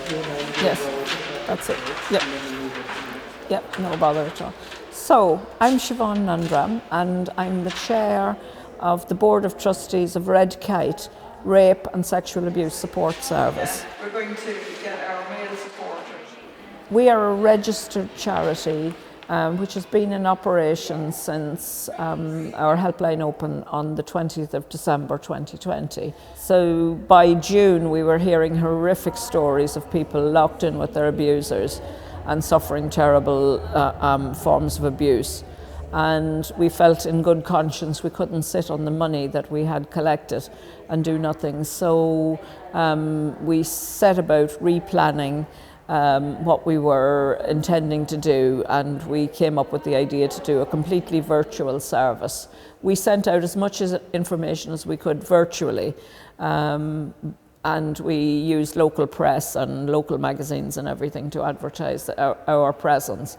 Yes, that's it. Yep. Yep, no bother at all. So, I'm Siobhan Nundram, and I'm the chair of the Board of Trustees of Red Kite Rape and Sexual Abuse Support Service. We're going to get our male supporters. We are a registered charity which has been in operation since our helpline opened on the 20th of December 2020. So by June we were hearing horrific stories of people locked in with their abusers and suffering terrible forms of abuse. And we felt in good conscience we couldn't sit on the money that we had collected and do nothing. So we set about replanning what we were intending to do, and we came up with the idea to do a completely virtual service. We sent out as much information as we could virtually, and we used local press and local magazines and everything to advertise our presence.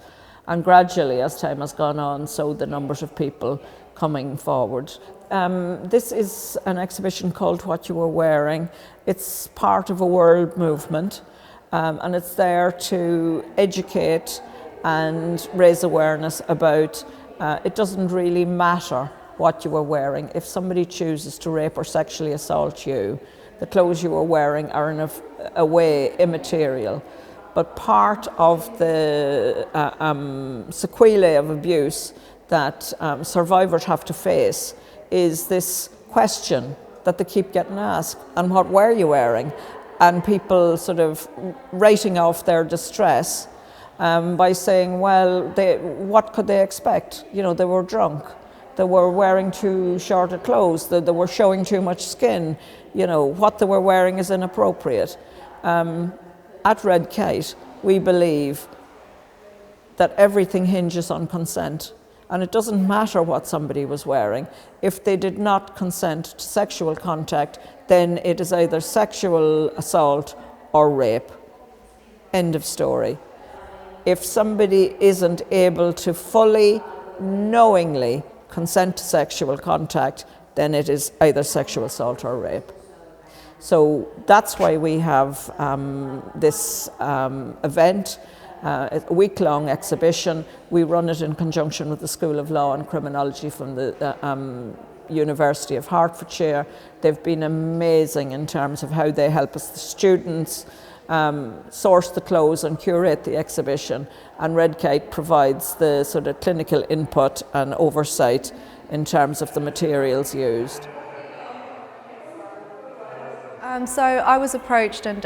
And gradually, as time has gone on, so the numbers of people coming forward. This is an exhibition called What You Were Wearing. It's part of a world movement. And it's there to educate and raise awareness about it doesn't really matter what you are wearing. If somebody chooses to rape or sexually assault you, the clothes you are wearing are in a way immaterial. But part of the sequelae of abuse that survivors have to face is this question that they keep getting asked, and what were you wearing? And people sort of writing off their distress by saying, well, what could they expect? You know, they were drunk, they were wearing too short of clothes, they were showing too much skin, you know, what they were wearing is inappropriate. At Red Kite, we believe that everything hinges on consent. And it doesn't matter what somebody was wearing. If they did not consent to sexual contact, then it is either sexual assault or rape. End of story. If somebody isn't able to fully, knowingly consent to sexual contact, then it is either sexual assault or rape. So that's why we have this event. A week-long exhibition. We run it in conjunction with the School of Law and Criminology from the University of Hertfordshire. They've been amazing in terms of how they help us, the students, source the clothes and curate the exhibition. And Red Kite provides the sort of clinical input and oversight in terms of the materials used. So I was approached, and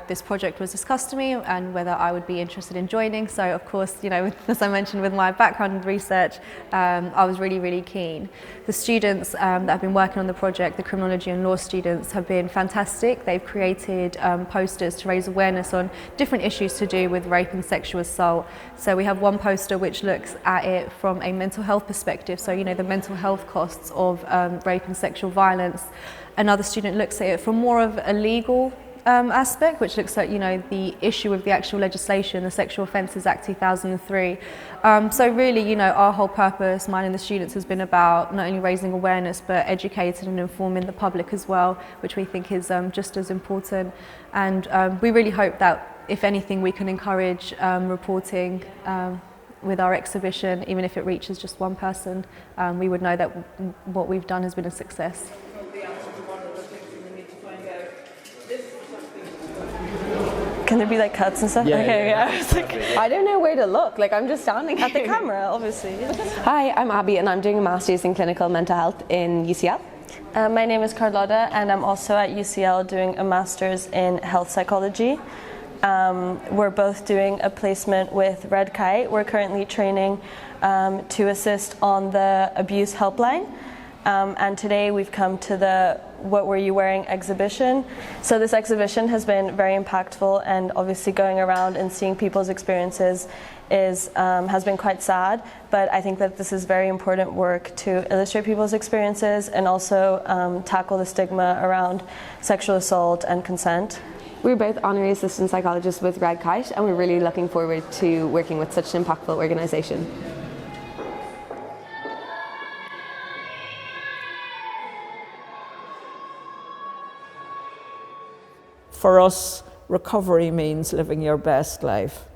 this project was discussed to me and whether I would be interested in joining. So of course, you know, as I mentioned, with my background in research, I was really keen. The students that have been working on the project, the criminology and law students, have been fantastic. They've created posters to raise awareness on different issues to do with rape and sexual assault. So we have one poster which looks at it from a mental health perspective. So, you know, the mental health costs of rape and sexual violence. Another student looks at it from more of a legal aspect, which looks at, you know, the issue of the actual legislation, the Sexual Offences Act 2003. So really, you know, our whole purpose, mine and the students, has been about not only raising awareness but educating and informing the public as well, which we think is just as important. And we really hope that, if anything, we can encourage reporting with our exhibition. Even if it reaches just one person, we would know that what we've done has been a success. Can there be like cuts and stuff? Yeah, okay, yeah. I was like, I don't know where to look. Like, I'm just standing at the camera, obviously. Hi, I'm Abby, and I'm doing a master's in clinical mental health in UCL. My name is Carlotta, and I'm also at UCL doing a master's in health psychology. We're both doing a placement with Red Kite. We're currently training to assist on the abuse helpline. And today we've come to the What Were You Wearing exhibition. So this exhibition has been very impactful, and obviously going around and seeing people's experiences has been quite sad, but I think that this is very important work to illustrate people's experiences and also tackle the stigma around sexual assault and consent. We're both honorary assistant psychologists with Red Kite, and we're really looking forward to working with such an impactful organisation. For us, recovery means living your best life,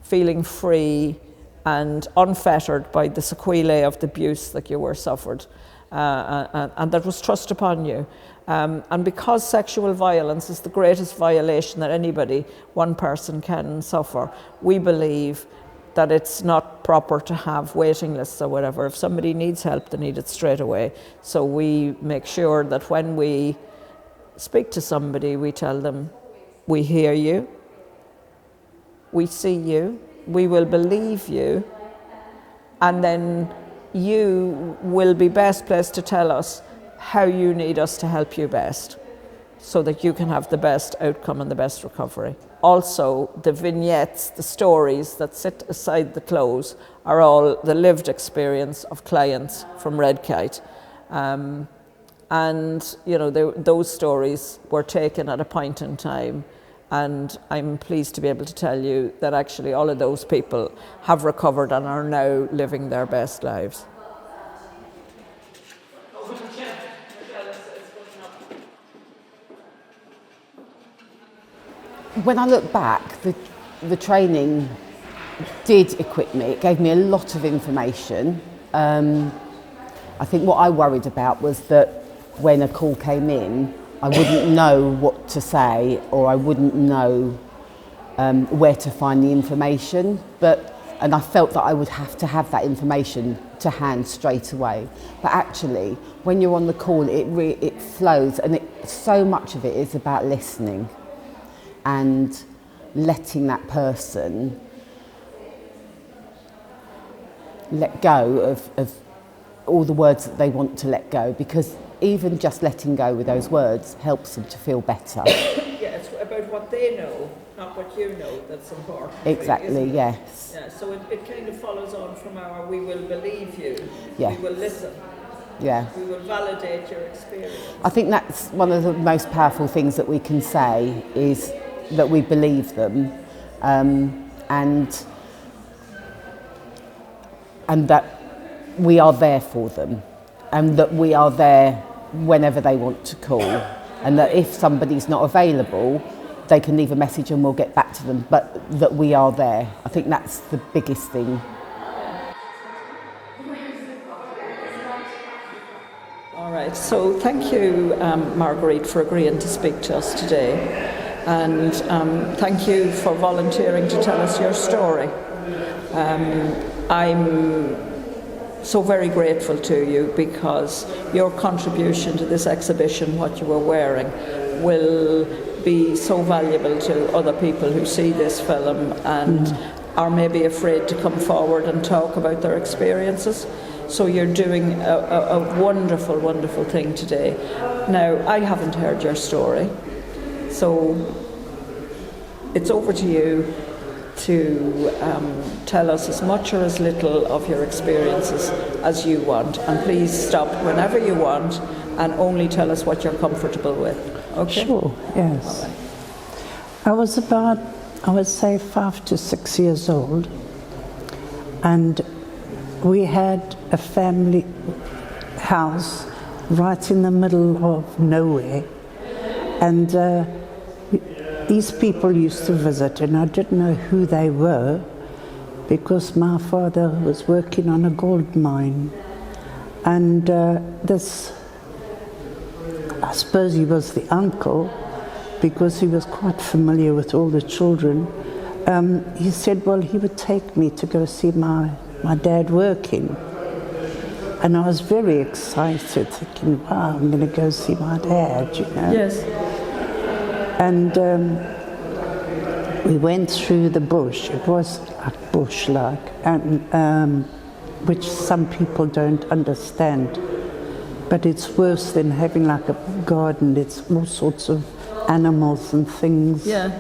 feeling free and unfettered by the sequelae of the abuse that you were suffered and that was thrust upon you. And because sexual violence is the greatest violation that anybody, one person, can suffer, we believe that it's not proper to have waiting lists or whatever. If somebody needs help, they need it straight away. So we make sure that when we speak to somebody, we tell them, we hear you, we see you, we will believe you, and then you will be best placed to tell us how you need us to help you best so that you can have the best outcome and the best recovery. Also, the vignettes, the stories that sit aside the close are all the lived experience of clients from Red Kite. And you know, those stories were taken at a point in time, and I'm pleased to be able to tell you that actually all of those people have recovered and are now living their best lives. When I look back, the training did equip me. It gave me a lot of information. I think what I worried about was that when a call came in, I wouldn't know what to say, or I wouldn't know where to find the information. And I felt that I would have to have that information to hand straight away. But actually, when you're on the call, it flows, and so much of it is about listening and letting that person let go of all the words that they want to let go, because even just letting go with those words helps them to feel better. Yeah, it's about what they know, not what you know, that's important. Exactly, really, yes. Yeah, so it kind of follows on from our we will believe you, Yeah. we will listen, Yeah. we will validate your experience. I think that's one of the most powerful things that we can say, is that we believe them, and that we are there for them, and that we are there whenever they want to call, and that if somebody's not available, they can leave a message and we'll get back to them, but that we are there. I think that's the biggest thing. All right, so thank you, Marguerite, for agreeing to speak to us today. And thank you for volunteering to tell us your story. I'm so very grateful to you, because your contribution to this exhibition, what you were wearing, will be so valuable to other people who see this film and are maybe afraid to come forward and talk about their experiences. So you're doing a wonderful, wonderful thing today. Now, I haven't heard your story, so it's over to you to tell us as much or as little of your experiences as you want. And please stop whenever you want and only tell us what you're comfortable with. Okay? Sure, yes. Right. I was about, I would say, 5 to 6 years old, and we had a family house right in the middle of nowhere, and these people used to visit, and I didn't know who they were, because my father was working on a gold mine, and this, I suppose he was the uncle, because he was quite familiar with all the children. He said, well, he would take me to go see my dad working. And I was very excited, thinking, wow, I'm going to go see my dad, you know. Yes. And we went through the bush. It was like bush-like, and which some people don't understand. But it's worse than having like a garden. It's all sorts of animals and things. Yeah.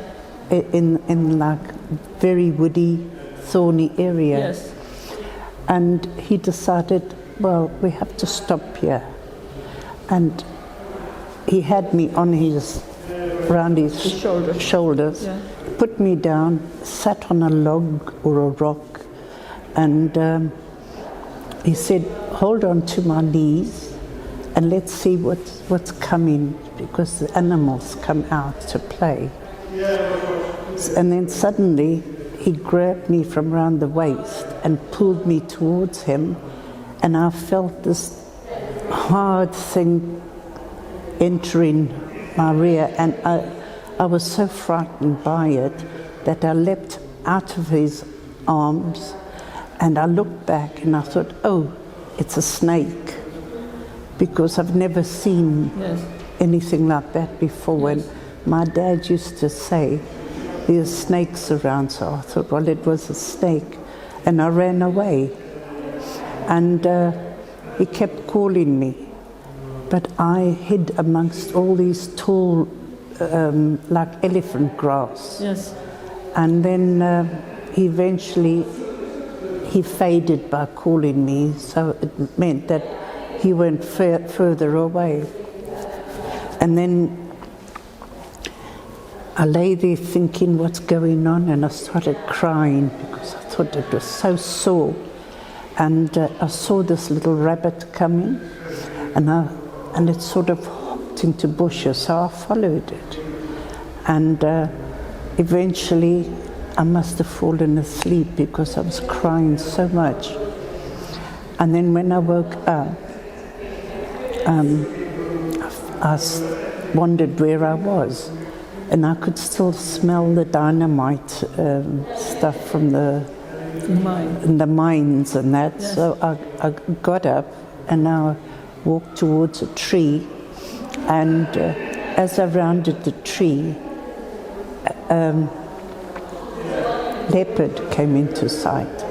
In like very woody, thorny area. Yes. And he decided, well, we have to stop here. And he had me on around his shoulders, Yeah. put me down, sat on a log or a rock, and he said, hold on to my knees and let's see what's coming, because the animals come out to play. And then suddenly he grabbed me from round the waist and pulled me towards him, and I felt this hard thing entering my rear, and I was so frightened by it that I leapt out of his arms, and I looked back and I thought, oh, it's a snake, because I've never seen anything like that before. And my dad used to say, there's snakes around, so I thought, well, it was a snake, and I ran away. And he kept calling me, but I hid amongst all these tall, like elephant grass. Yes. And then eventually he faded by calling me, so it meant that he went further away. And then I lay there thinking what's going on, and I started crying because I thought it was so sore. And I saw this little rabbit coming, and it sort of hopped into bushes, so I followed it. And eventually I must have fallen asleep because I was crying so much. And then when I woke up, I wondered where I was, and I could still smell the dynamite stuff from the mines and that. Yes. So I got up and I walked towards a tree, and as I rounded the tree, leopard came into sight.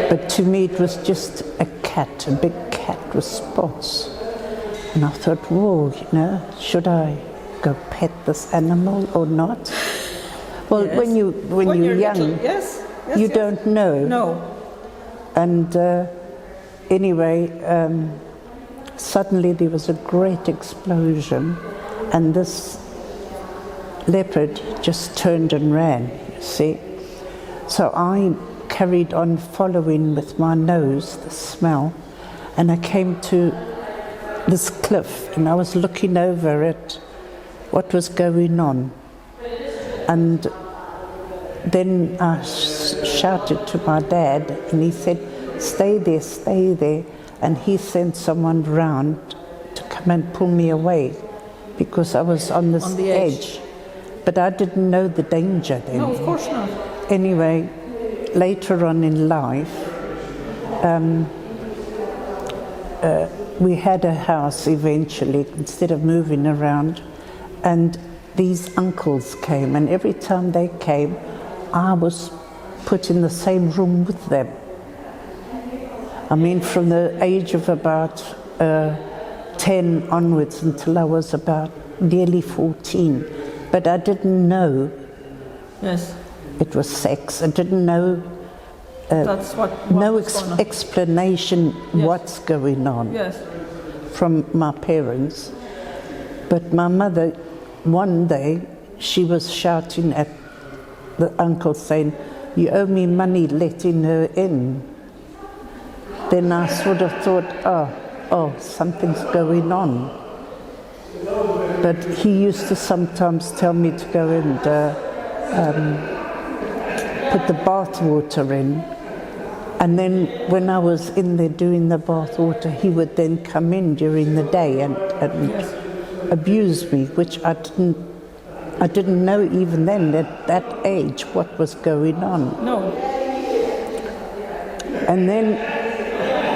But to me it was just a cat, a big cat with spots. And I thought, whoa, should I go pet this animal or not? Well, yes. when you're young, little, you don't know. No. And anyway, suddenly there was a great explosion, and this leopard just turned and ran, you see. So I carried on following with my nose, the smell, and I came to this cliff, and I was looking over at what was going on. And then I shouted to my dad, and he said, stay there, and he sent someone round to come and pull me away because I was on this edge. But I didn't know the danger then. No, of course not. Anyway, later on in life, we had a house eventually, instead of moving around, and these uncles came, and every time they came, I was put in the same room with them. I mean, from the age of about 10 onwards until I was about nearly 14. But I didn't know it was sex. I didn't know that's what no explanation what's going on from my parents. But my mother, one day, she was shouting at the uncle saying, you owe me money letting her in. Then I sort of thought, oh, something's going on. But he used to sometimes tell me to go and put the bath water in. And then when I was in there doing the bath water, he would then come in during the day and abuse me, which I didn't know even then at that age what was going on. No. And then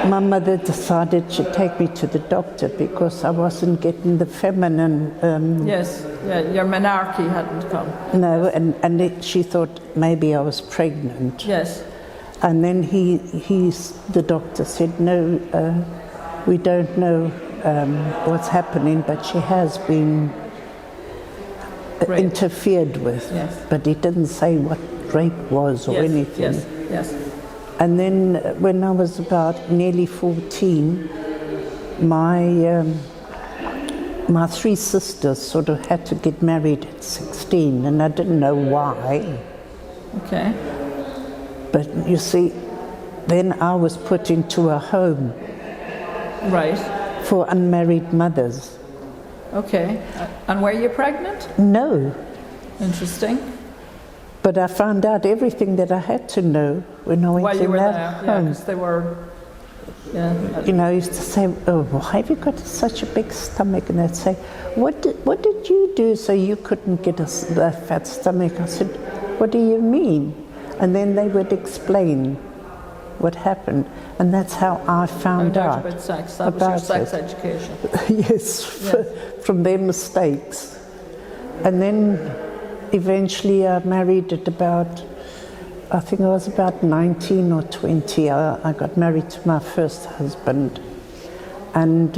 my mother decided she'd take me to the doctor because I wasn't getting the feminine... your menarche hadn't come. No, and she thought maybe I was pregnant. Yes. And then the doctor said, no, we don't know what's happening, but she has been interfered with. Yes. But he didn't say what rape was or anything. Yes. And then when I was about nearly 14, my three sisters sort of had to get married at 16, and I didn't know why. Okay. But you see, then I was put into a home. Right. For unmarried mothers. Okay. And were you pregnant? No. Interesting. But I found out everything that I had to know when I went While to you were that there, yeah, home. because they were, yeah. You know, I used to say, "Oh, why have you got such a big stomach?" And they'd say, "What did you do so you couldn't get a fat stomach?" I said, "What do you mean?" And then they would explain what happened, and that's how I found out about sex. That was your sex education. Yes, from their mistakes. And then eventually I married at about, I think I was about 19 or 20. I got married to my first husband. And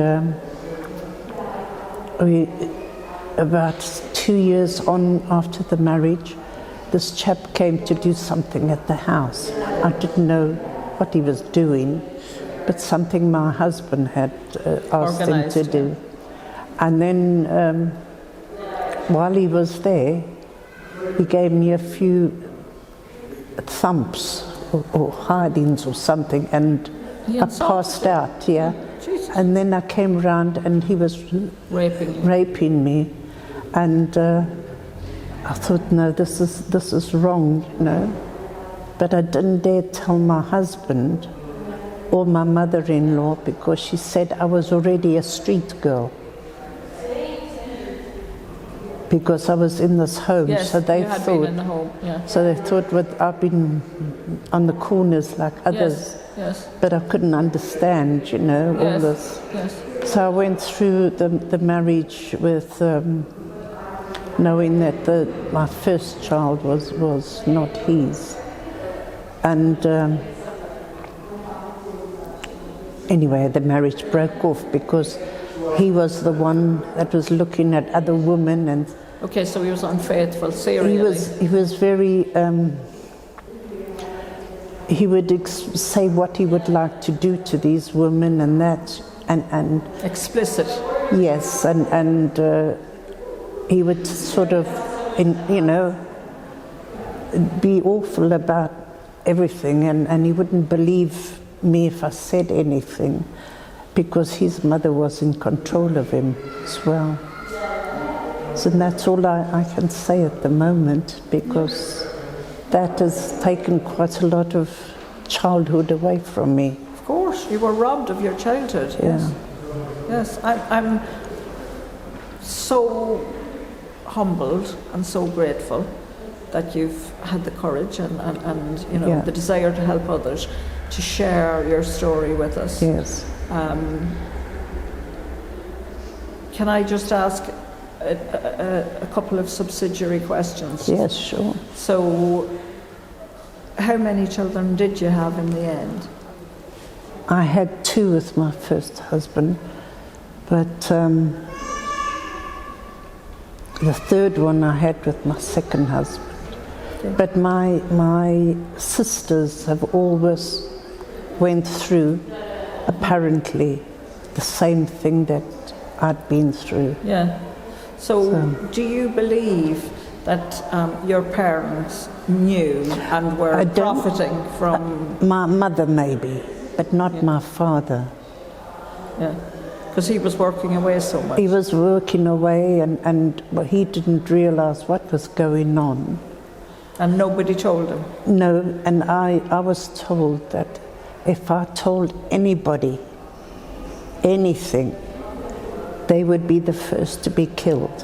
about 2 years on after the marriage, this chap came to do something at the house. I didn't know what he was doing, but something my husband had asked him to do. And then while he was there, he gave me a few thumps or hidings or something, and I passed out, Jesus. And then I came around and he was raping me. And I thought, no, this is wrong, you know. But I didn't dare tell my husband or my mother-in-law because she said I was already a street girl. Because I was in this home, Yes, so they you had thought. been in the home, yeah. So they thought, well, I've been on the corners like others. Yes. But I couldn't understand, you know, all this. Yes. So I went through the marriage with knowing that my first child was not his. And anyway, the marriage broke off because he was the one that was looking at other women, and Okay, so he was unfaithful, serially. he was very. He would say what he would like to do to these women, and that, and explicit. yes, and he would sort of, you know, be awful about everything, and he wouldn't believe me if I said anything, because his mother was in control of him as well. So that's all I can say at the moment, because that has taken quite a lot of childhood away from me. Of course, you were robbed of your childhood. Yeah. Yes. I'm so humbled and so grateful that you've had the courage and you know, the desire to help others, to share your story with us. Yes. Can I just ask a couple of subsidiary questions? Yes, sure. So, how many children did you have in the end? I had 2 with my first husband, but the third one I had with my second husband. Okay. But my sisters have always went through, apparently, the same thing that I'd been through. Yeah. So do you believe that your parents knew and were profiting from... My mother maybe, but not my father. Yeah, because he was working away so much. He was working away, and he didn't realise what was going on. And nobody told him? No, and I was told that if I told anybody anything, they would be the first to be killed.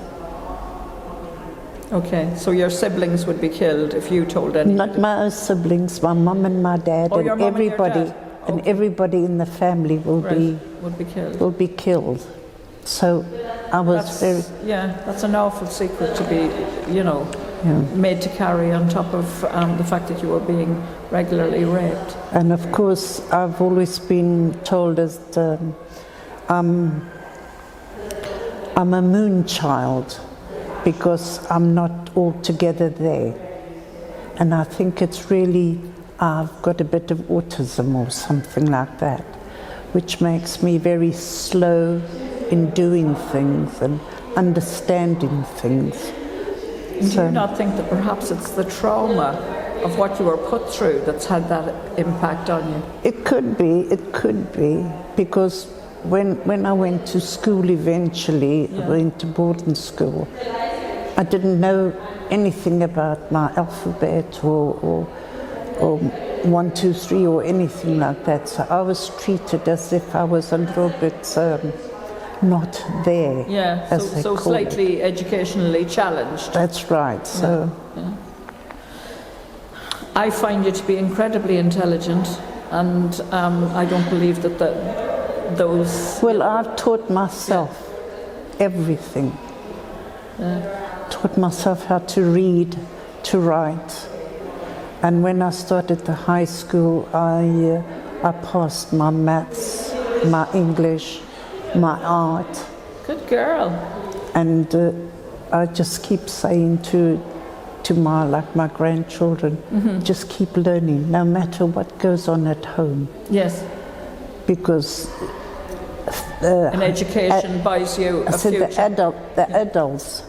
Okay, so your siblings would be killed if you told anybody? Not my siblings, my mum and my dad, and everybody, and, and everybody in the family will be killed. So I was very... Yeah, that's an awful secret to be, you know, made to carry on top of the fact that you were being regularly raped. And of course, I've always been told as I'm a moon child because I'm not altogether there. And I think it's really, I've got a bit of autism or something like that, which makes me very slow in doing things and understanding things. Do you not think that perhaps it's the trauma of what you were put through that's had that impact on you? It could be, because when I went to school eventually, I went to boarding school, I didn't know anything about my alphabet or 1, 2, 3 or anything like that. So I was treated as if I was a little bit not there. Yeah, as they so call slightly it. educationally challenged. That's right. So I find you to be incredibly intelligent, and I don't believe that those... well, I've taught myself everything. Taught myself how to read, to write. And when I started the high school, I passed my maths, my English, my art. Good girl. And I just keep saying to my grandchildren, just keep learning, no matter what goes on at home. Yes. Because an education buys you a so future. the adults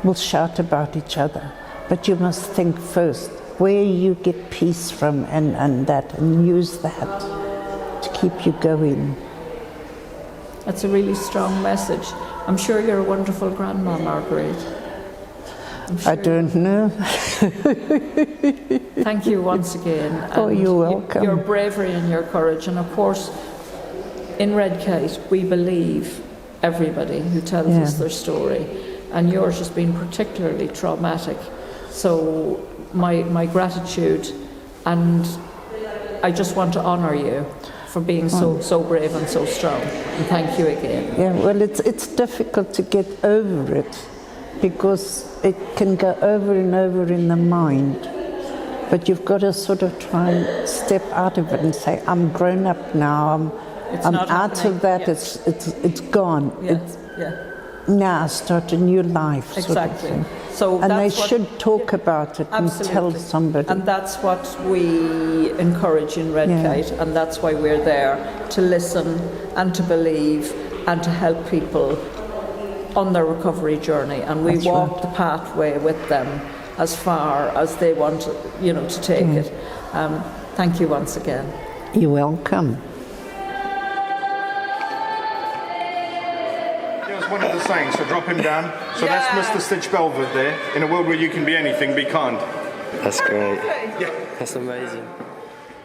will shout about each other, but you must think first where you get peace from and use that to keep you going. That's a really strong message. I'm sure you're a wonderful grandma, Marguerite. I don't know. Thank you once again. Oh, And you're welcome. Your bravery and your courage. And of course, in Red Kite, we believe everybody who tells us their story. And yours has been particularly traumatic. So my gratitude, and I just want to honour you for being so brave and so strong. And thank you again. Yeah, well, it's difficult to get over it because it can go over and over in the mind. But you've got to sort of try and step out of it and say, I'm grown up now, I'm out of that, it's gone. Now I start a new life. Exactly. Sort of thing. So and they should talk about it and tell somebody. And that's what we encourage in Red Kite, and that's why we're there, to listen and to believe and to help people on their recovery journey. And we walk the pathway with them as far as they want to take it. Thank you once again. You're welcome. One of the sayings, so drop him down. So that's Mr. Stitch Belford there. In a world where you can be anything, be kind. That's great. Yeah. That's amazing.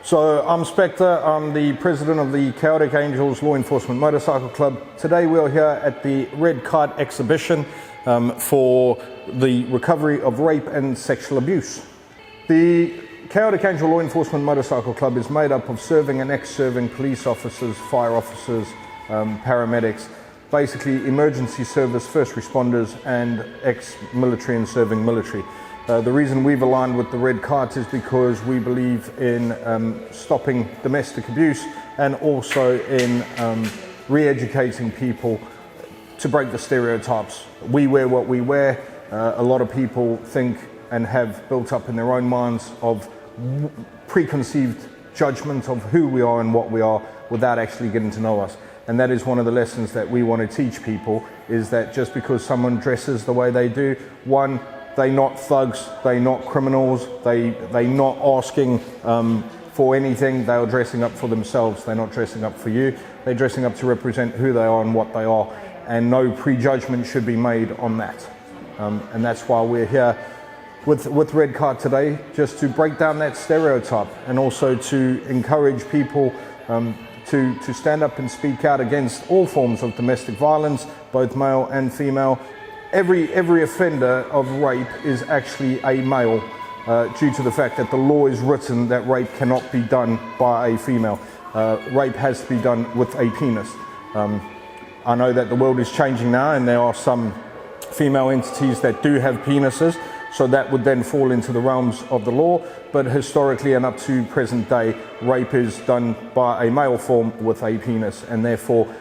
So I'm Spectre, I'm the president of the Chaotic Angels Law Enforcement Motorcycle Club. Today we're here at the Red Kite exhibition for the recovery of rape and sexual abuse. The Chaotic Angel Law Enforcement Motorcycle Club is made up of serving and ex-serving police officers, fire officers, paramedics, basically emergency service, first responders, and ex-military and serving military. The reason we've aligned with the Red Kite is because we believe in stopping domestic abuse and also in re-educating people to break the stereotypes. We wear what we wear. A lot of people think and have built up in their own minds of preconceived judgment of who we are and what we are without actually getting to know us. And that is one of the lessons that we want to teach people, is that just because someone dresses the way they do, one, they're not thugs, they're not criminals, they're not asking for anything, they are dressing up for themselves, they're not dressing up for you, they're dressing up to represent who they are and what they are, and no prejudgment should be made on that. And that's why we're here with Red Kite today, just to break down that stereotype and also to encourage people to stand up and speak out against all forms of domestic violence, both male and female. Every offender of rape is actually a male, due to the fact that the law is written that rape cannot be done by a female. Rape has to be done with a penis. I know that the world is changing now, and there are some female entities that do have penises, so that would then fall into the realms of the law. But historically and up to present day, rape is done by a male form with a penis, and therefore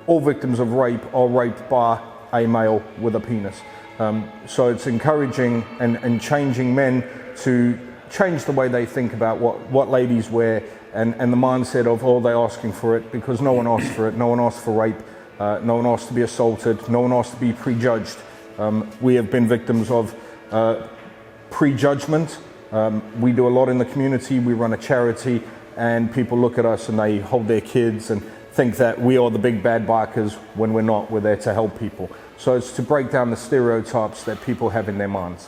all victims of rape are raped by a male with a penis. So it's encouraging and changing men to change the way they think about what ladies wear, and the mindset of, oh, they're asking for it, because no one asked for it, no one asked for rape, no one asked to be assaulted, no one asked to be prejudged. We have been victims of prejudgment. We do a lot in the community. We run a charity, and people look at us and they hold their kids and think that we are the big bad bikers when we're not. We're there to help people. So it's to break down the stereotypes that people have in their minds.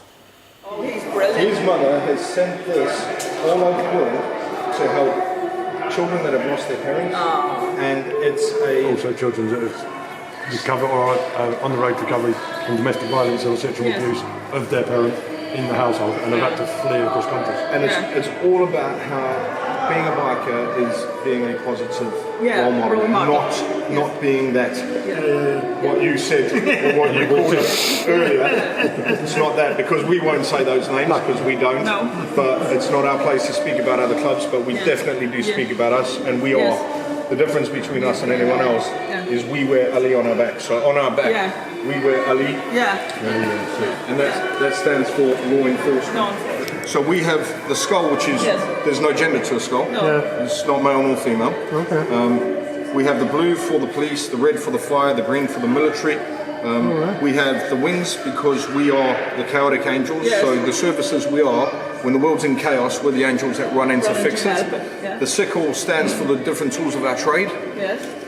Oh, he's brilliant. His mother has sent this all over the world to help children that have lost their parents, and it's also children that have recovered or are on the road to recovery from domestic violence or sexual abuse of their parent in the household and have had to flee across countries. And it's all about how being a biker is being a positive role model, not being that what you said or what you called it earlier. It's not that, because we won't say those names because we don't. No. But it's not our place to speak about other clubs, but we definitely do speak about us, and we are. The difference between us and anyone else is we wear Ali on our back. So on our back, we wear Ali. And that stands for law enforcement. So we have the skull, which is, there's no gender to a skull. It's not male nor female. We have the blue for the police, the red for the fire, the green for the military. We have the wings because we are the chaotic angels. So the services we are, when the world's in chaos, we're the angels that run in to fix it. The sickle stands for the different tools of our trade.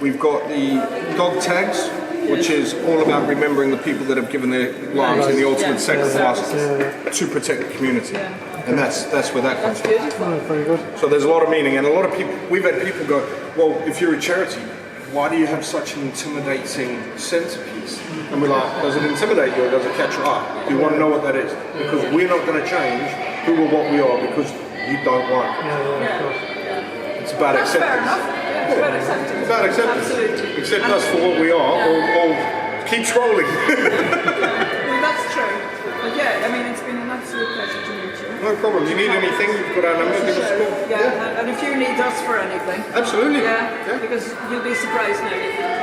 We've got the dog tags, which is all about remembering the people that have given their lives in the ultimate sacrifice to protect the community. And that's where that comes from. Very good. So there's a lot of meaning, and a lot of people, we've had people go, well, if you're a charity, why do you have such an intimidating centerpiece? And we're like, does it intimidate you or does it catch your eye? Do you want to know what that is? Because we're not going to change who or what we are because you don't like it. It's about acceptance. It's about acceptance. It's about acceptance. Absolutely. Accept us for what we are, or keep scrolling. Well, that's true. But I mean, it's been an absolute pleasure to meet you. No problem. You need anything, you've got our number, give us a call. And if you need us for anything. Absolutely. Because you'll be surprised now.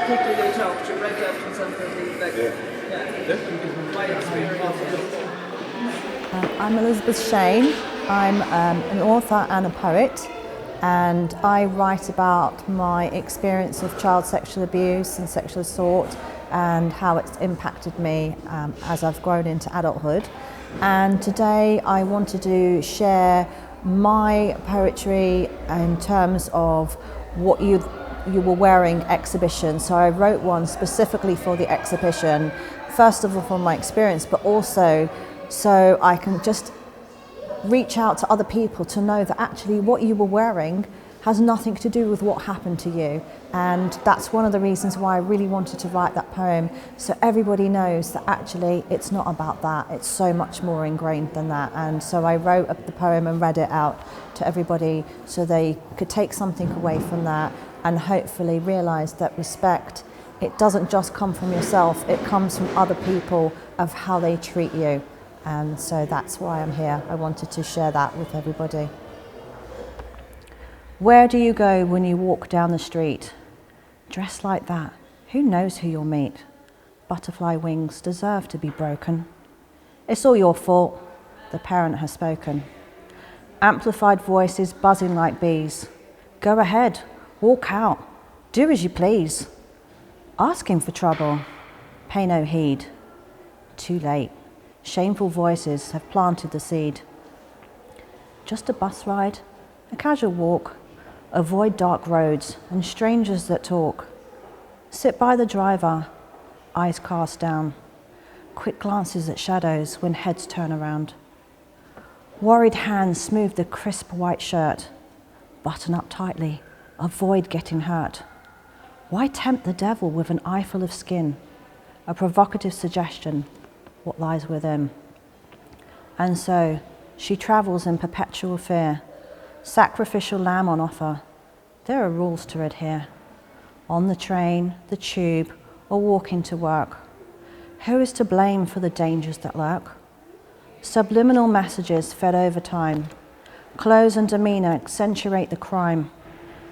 People you talk to right left and centre will be like, my experience. I'm Elizabeth Shane. I'm an author and a poet, and I write about my experience of child sexual abuse and sexual assault and how it's impacted me as I've grown into adulthood. And today I wanted to share my poetry in terms of what you were wearing exhibition. So I wrote one specifically for the exhibition, first of all from my experience, but also so I can just reach out to other people to know that actually what you were wearing has nothing to do with what happened to you. And that's one of the reasons why I really wanted to write that poem, so everybody knows that actually it's not about that, it's so much more ingrained than that. And so I wrote the poem and read it out to everybody so they could take something away from that and hopefully realise that respect, it doesn't just come from yourself, it comes from other people of how they treat you. And so that's why I'm here. I wanted to share that with everybody. Where do you go when you walk down the street? Dressed like that, who knows who you'll meet? Butterfly wings deserve to be broken. It's all your fault, the parent has spoken. Amplified voices buzzing like bees. Go ahead, walk out, do as you please. Asking for trouble, pay no heed. Too late. Shameful voices have planted the seed. Just a bus ride, a casual walk, avoid dark roads and strangers that talk. Sit by the driver, eyes cast down, quick glances at shadows when heads turn around. Worried hands smooth the crisp white shirt, button up tightly, avoid getting hurt. Why tempt the devil with an eyeful of skin? A provocative suggestion, what lies within. And so she travels in perpetual fear, sacrificial lamb on offer. There are rules to adhere. On the train, the tube, or walking to work. Who is to blame for the dangers that lurk? Subliminal messages fed over time. Clothes and demeanor accentuate the crime.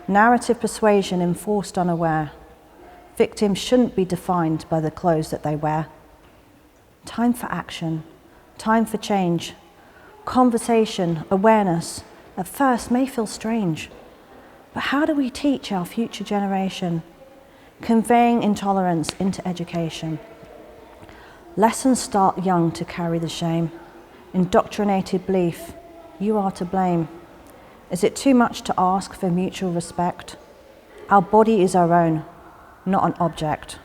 Narrative persuasion enforced unaware. Victims shouldn't be defined by the clothes that they wear. Time for action, time for change. Conversation, awareness, at first may feel strange. But how do we teach our future generation? Conveying intolerance into education. Lessons start young to carry the shame. Indoctrinated belief, you are to blame. Is it too much to ask for mutual respect? Our body is our own, not an object.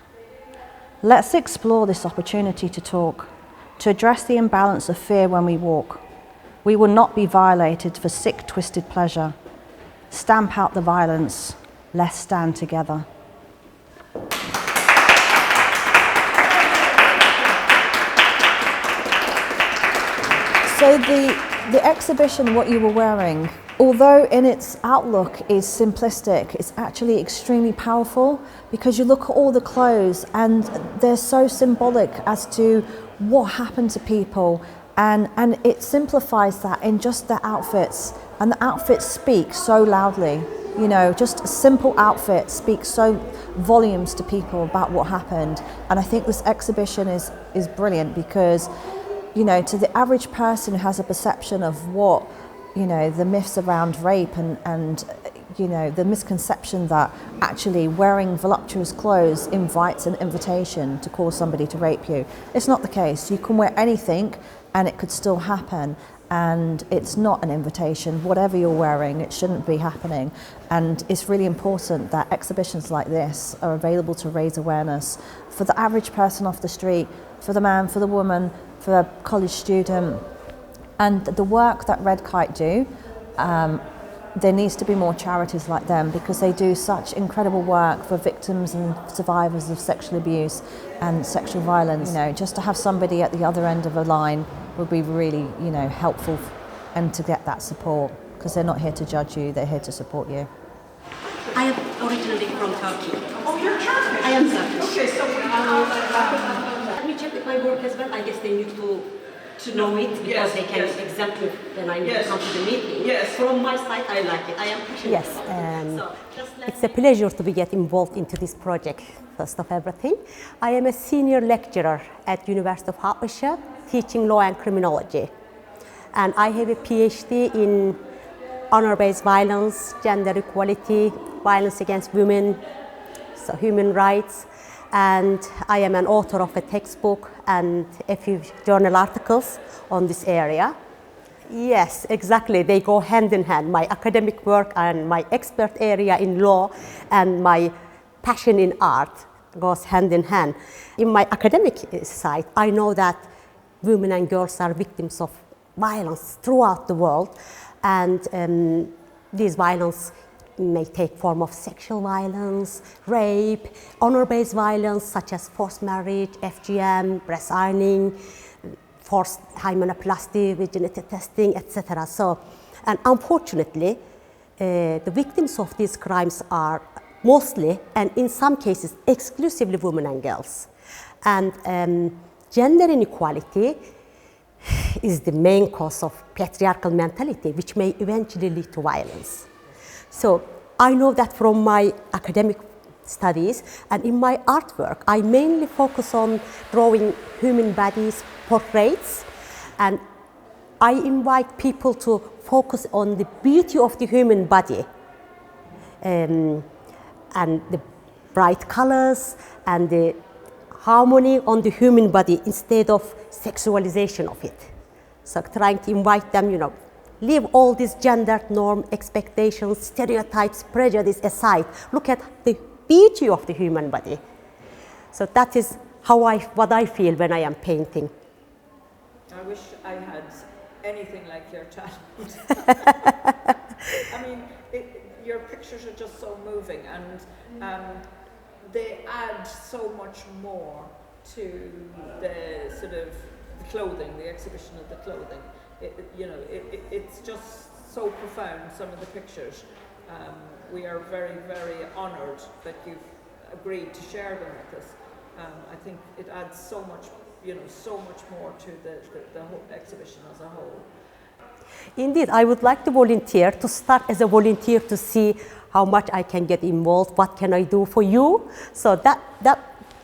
Let's explore this opportunity to talk, to address the imbalance of fear when we walk. We will not be violated for sick, twisted pleasure. Stamp out the violence. Let's stand together. So the exhibition, What You Were Wearing, although in its outlook is simplistic, it's actually extremely powerful because you look at all the clothes and they're so symbolic as to what happened to people, and it simplifies that in just the outfits, and the outfits speak so loudly. You know, just a simple outfit speaks so volumes to people about what happened, and I think this exhibition is brilliant because, you know, to the average person who has a perception of what, you know, the myths around rape and you know, the misconception that actually wearing voluptuous clothes invites an invitation to cause somebody to rape you. It's not the case. You can wear anything and it could still happen, and it's not an invitation. Whatever you're wearing, it shouldn't be happening. And it's really important that exhibitions like this are available to raise awareness for the average person off the street, for the man, for the woman, for a college student. And the work that Red Kite do, there needs to be more charities like them because they do such incredible work for victims and survivors of sexual abuse and sexual violence. You know, just to have somebody at the other end of a line would be really, you know, helpful, and to get that support, because they're not here to judge you, they're here to support you. I am originally from Turkey. Oh, you're Turkish? I am Turkish. Okay, so let me check with my work as well. I guess they need to know it because they can exempt me when I come to the meeting. Yes. From my side, I like it. I am passionate Yes, about it. it's a pleasure to get involved into this project, first of everything. I am a senior lecturer at University of Hertfordshire, teaching law and criminology. And I have a PhD in honor-based violence, gender equality, violence against women, so human rights. And I am an author of a textbook and a few journal articles on this area. Yes, exactly. They go hand in hand. My academic work and my expert area in law and my passion in art goes hand in hand. In my academic side, I know that women and girls are victims of violence throughout the world, and this violence may take form of sexual violence, rape, honor-based violence such as forced marriage, FGM, breast ironing, forced hymenoplasty, virginity testing, etc. So, and unfortunately, the victims of these crimes are mostly, and in some cases, exclusively women and girls. And gender inequality is the main cause of patriarchal mentality, which may eventually lead to violence. So I know that from my academic studies, and in my artwork, I mainly focus on drawing human bodies, portraits, and I invite people to focus on the beauty of the human body and the bright colors and the harmony on the human body instead of sexualization of it. So trying to invite them, you know, leave all these gendered norm, expectations, stereotypes, prejudice aside. Look at the beauty of the human body. So that is what I feel when I am painting. I wish I had anything like your talent. I mean, your pictures are just so moving, and they add so much more to the sort of the clothing, the exhibition of the clothing. It's just so profound, some of the pictures. We are very, very honoured that you've agreed to share them with us. I think it adds so much, so much more to the whole exhibition as a whole. Indeed, I would like to volunteer, to start as a volunteer to see how much I can get involved, what can I do for you. So that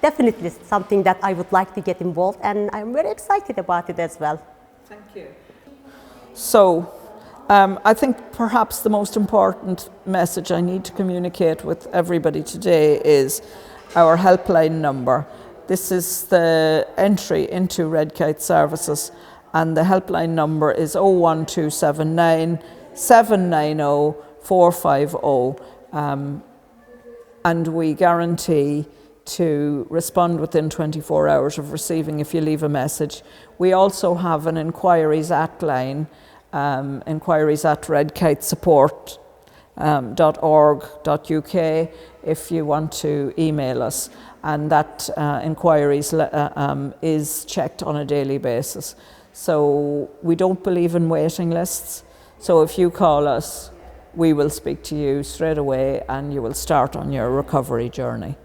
definitely is something that I would like to get involved, and I'm very excited about it as well. Thank you. So, I think perhaps the most important message I need to communicate with everybody today is our helpline number. This is the entry into Red Kite services, and the helpline number is 01279 790 450, and we guarantee to respond within 24 hours of receiving if you leave a message. We also have an inquiries at line, inquiries at Red Kite Support. .org.uk if you want to email us, and that inquiries is checked on a daily basis. So we don't believe in waiting lists, so if you call us we will speak to you straight away and you will start on your recovery journey.